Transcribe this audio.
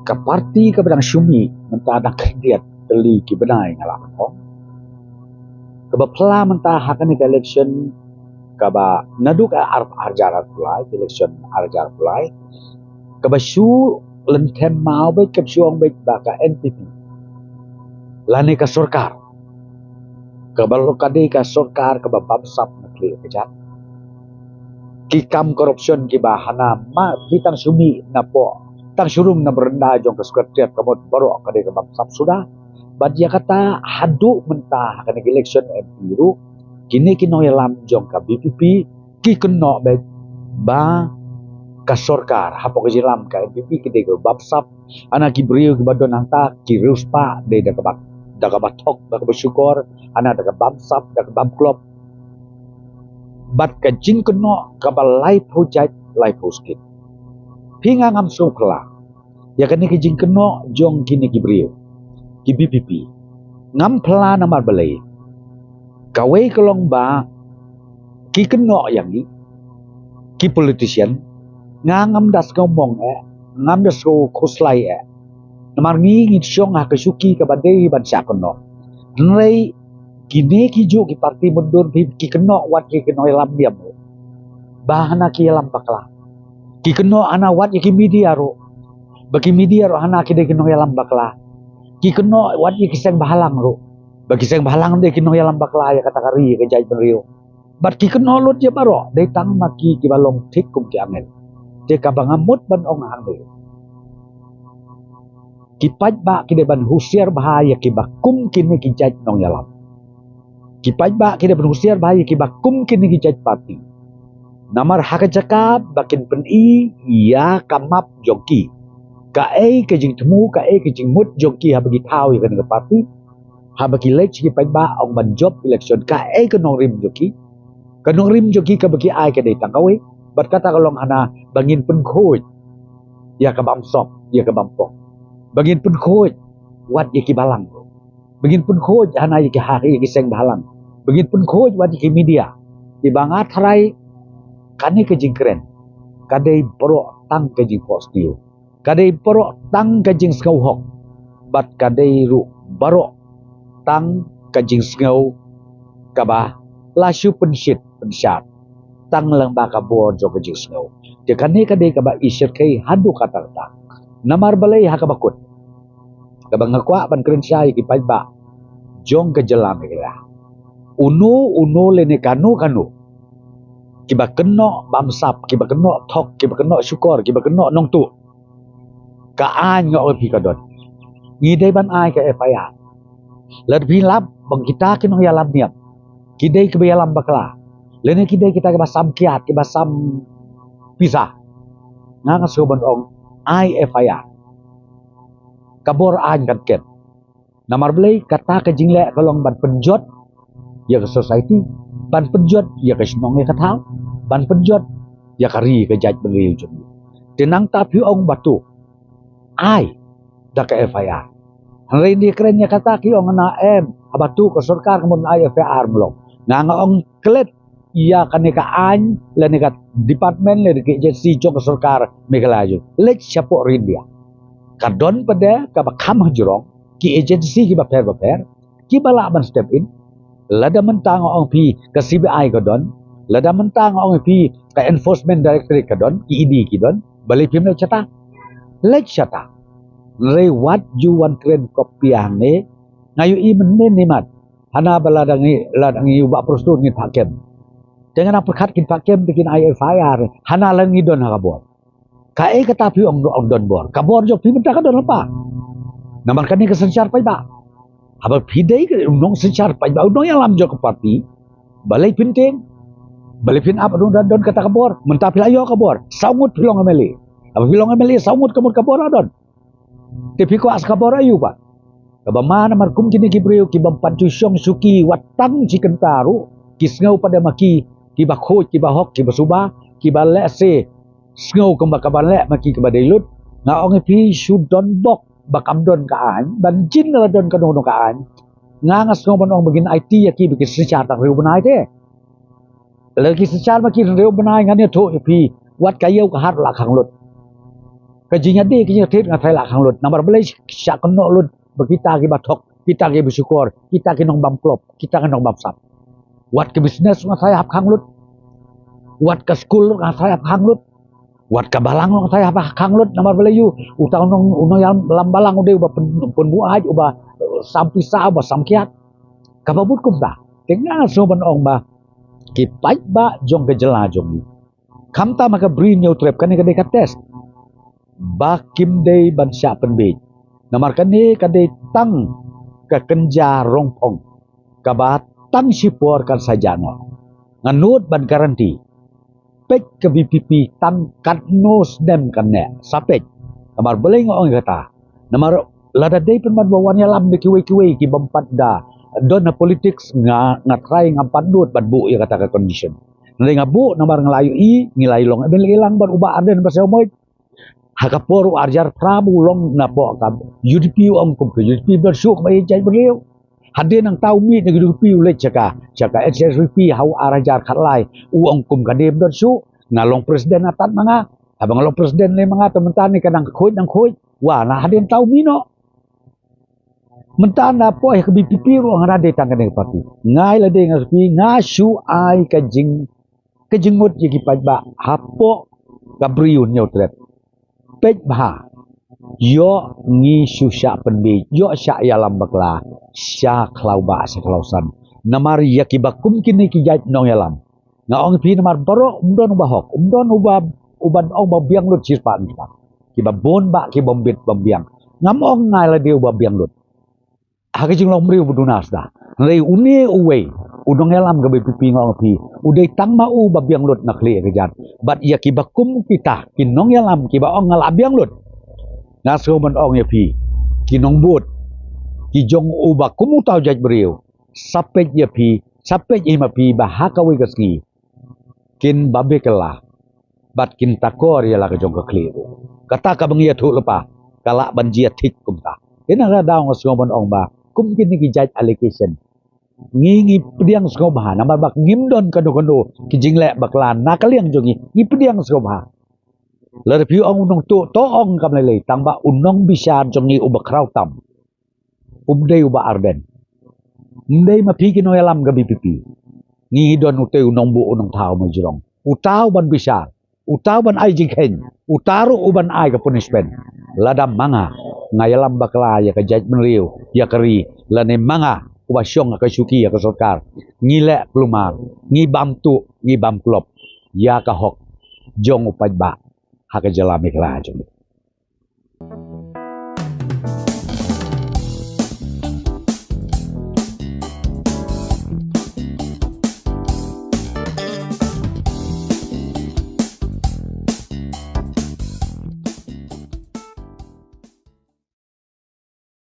ka parti ka badang syumi mentah ada kandidat teli ki benai ngalak ko ka bapla mentah hakan ka election ka ba naduk arjar pulai election arjar pulai ka ba syu lentem mau be ka syong be ba ka NPP lani ka sarkar ka ba kadi ka sarkar ka ba babsap na kli kejat kikam korupsi ki ba hana ma hitang syumi na po tang syurung na berenda jong ke sekretariat kamot baru kade ke babsap sudah bad dia kata hadu mentah kene election MP ru kini kino yalam jong ka BPP ki keno be ba ka sarkar hapo ke jilam ka MPP kide ke babsap ana ki brio ki badon hanta ki ruspa de da ka batok da ka bersyukur ana da ka babsap da ka babklop bat ka jing keno ka balai project lai poskin pinga ngam sukla ya kini ki jing keno jong kini ki brio ki BPP ngam pla namar balai kawai kelong ba ki keno yang ni ki politician ngam das ngomong ngam das ko khoslai namar ngi syong ha kesuki ka badai ban sya keno nrei kini ki jo ki parti mundur ki keno wat ki keno lam diam bahana ki lam bakla ki keno ana wat ki media ro bagi media ro hana ki de keno lam bakla ki keno wat ki seng bahalang ro bagi seng bahalang de keno lam bakla ya kata kari ke jai berio bat ki keno lut je baro de tang maki ki balong tik kum ki angel de ka bangamut ban ong hang de ki paj ba ki de ban husiar bahaya ki bakum kini ki jai nong yalam ki paj ba ki de ban husiar bahaya ki bakum kini ki jai parti namar hak jakab bakin peni ya kamap joki ka ke jing temu ka ke jing mut joki ha bagi tahu kan ke parti ha bagi lech ki paj ba ong ban job election ka ke nong rim joki ka bagi ai ke dei tangkawe bat kata kalong hana bangin pen khoj ya ka bam sop ya ka bam pok bangin pen khoj wat ye ki balang bangin pen khoj hana ye ki hari ye ki seng balang bangin pen khoj wat ye ki media di bangat harai kani ke jing keren kadai pro tang ke jing postil kadai pro tang ke jing skau hok bat kadai ru baro tang ke jing skau kaba lasu pensyat tang lang ba ka bo jo ke jing skau de kani kadai kaba isir kai hadu kata ta namar balai ha ka bakut kaba ngakwa ban keren syai ki pai ba jong ke jelam ila uno lene kanu kiba keno bamsap kiba keno thok kiba keno syukur kiba keno nong tu ka an ngo pi kadon ngi dei ban ai ka FIR lad bi lab bang kita keno ya lab niam kidei ke yalam bakla lene kidei kita ke basam kiat ke basam pisah nga so ban ong ai FIR kabor an kan ket namar blei kata ke jingle kalong ban penjot ya ke society ban penjot ya ke snong ya kathau ban penjot ya kari ke jaj beliau jom tenang tapi ong batu ai da ke FIR hari ni keren ya kata ki ong na abatu ke sarkar kemun ai FIR melong nga ong klet ya kaneka an leneka department le ke agency jong ke sarkar megalaju lech siapo rindia kadon pada ka bakam hajrong ki agency ki baper ki bala ban step in lada mentang ong pi ke CBI kadon lada mentang ong pi ke enforcement directorate kadon ki ID kidon balik pim le chata lech chata lewat juan keren kopiah ne ngayu i men ni mat hana bala dangi ubak prosedur ni pakem dengan apa khat kin pakem bikin IFIR hana lang ni don hakabor kae kata pi ong don bor kabor jo pi mentah kadon apa namar kan ni kesencar pai ba haba pidai ke nong sencar pai ba nong yang lam jo ke parti balai pinting balai pin up don kata kabor mentah pi ayo kabor saumut pilong ameli apa pilong ameli saumut kamut kabor adon tapi ko as kabor ayu ba kaba mana markum kini kibriyo kibam pancusyong suki watang cikentaru kisngau pada maki kiba khoj kiba hok kiba suba kiba lese ngau kamba kabalek maki kiba dailut nga ong pi sudon bok bakam don kaan ban jin la don kanono kaan nga ngas ngau banong begin IT yaki bikin secara tak riu benai te lagi secara maki riu benai ngane tho pi wat kayu ka har la khang lut Kajinya di kinya tit ngatai lah kang lut. Namar belai syak kenok lut berkita ki batok, kita ki bersyukur, kita ki nong bam klop, kita ki nong bam sap. Wat ke bisnes ngatai hap kang lut. Wat ke school ngatai hap kang lut. Wat ke balang ngatai hap kang lut. Namar belai yu utang nong yang lambalang udah ubah penbuaj ubah sampisa ubah samkiat. Kababut kum ta. Tengah so ban ong ba. Kipai ba jong ke jela jong ni. Kamta maka brin nyau trep kan ke test. Bakim day ban sya penbej. Namar kani kadai tang ke kenja rongpong. Kabat tang sipor kan sajano. Nganut ban garanti. Pek ke VPP tang kat nos dem kan ne. Sapek. Namar boleh ngong kata. Namar lada day penman bawannya lam de kiwe-kiwe ki bampat da. Don na politics ngatry ngampat dut ban bu ya kata ke condition. Nalai ngabu namar ngelayu i ngilai long ben ilang ban ubah aden pasal moy. Hakaporu arjar prabu long napo kab UDP ong kum ke UDP bersuk mai jai beliau hadin ang tau mi ngi UDP ule caka SSVP hau arajar khatlai u ong kum kadem bersuk ngalong presiden atat manga abang ngalong presiden le manga tementan ni kadang khoi nang khoi wa na hadin tau mi no mentan napo ke BPP ro ngada de tang kadang parti ngai la de ngaspi ngasu ai kajingut yagi pajba hapo gabriun nyotret pej bah yo ngi susya penbi yo sya yalam bakla sya klau ba sya klausan namar yakibakum kini kijat nong yalam ngaong pi namar baro umdon bahok umdon uban ong babiang lut sirpan kiba bon ba ki bombit bambiang ngamong ngai la dia babiang lut hage jing long mriu budunas da rei uni uwe udong yalam gabe pipi ngong pi udai tang mau babiang lut nakli kejat bat yakibakum kita kinong yalam kiba ong ngalabiang lut ngaso man ong ya pi kinong but ki jong uba kumu tau jaj beriu sapet ya pi sapet ima pi bahakawi kaski kin babe kelah bat kin takor ya la ke jong kekli kata ka bang ya thu lepa kala banjia thik kumta ina ga daw ngaso man ong ba kum kin ni jaj allocation ngi pediang skobha namar bak ngimdon kado-kado kijing lek baklan nakaliang jongi ngi pediang skobha ler piu ong unong to ong kam lele tang ba unong bisa jongi ubak rautam umdei uba arden umdei ma pigi no yalam gabi pipi ngi don ute unong bu unong tau majrong utau ban bisa utau ban ai jinghen utaru uban ai ka punishment ladam manga ngayalam bakla ya ka jaj menriu ya keri lane manga ubasyong ka syuki ya ka sokar ngilek plumar ngi bamtu ngi bam klop ya ka hok jong upaj ba ha ka jalami kala jong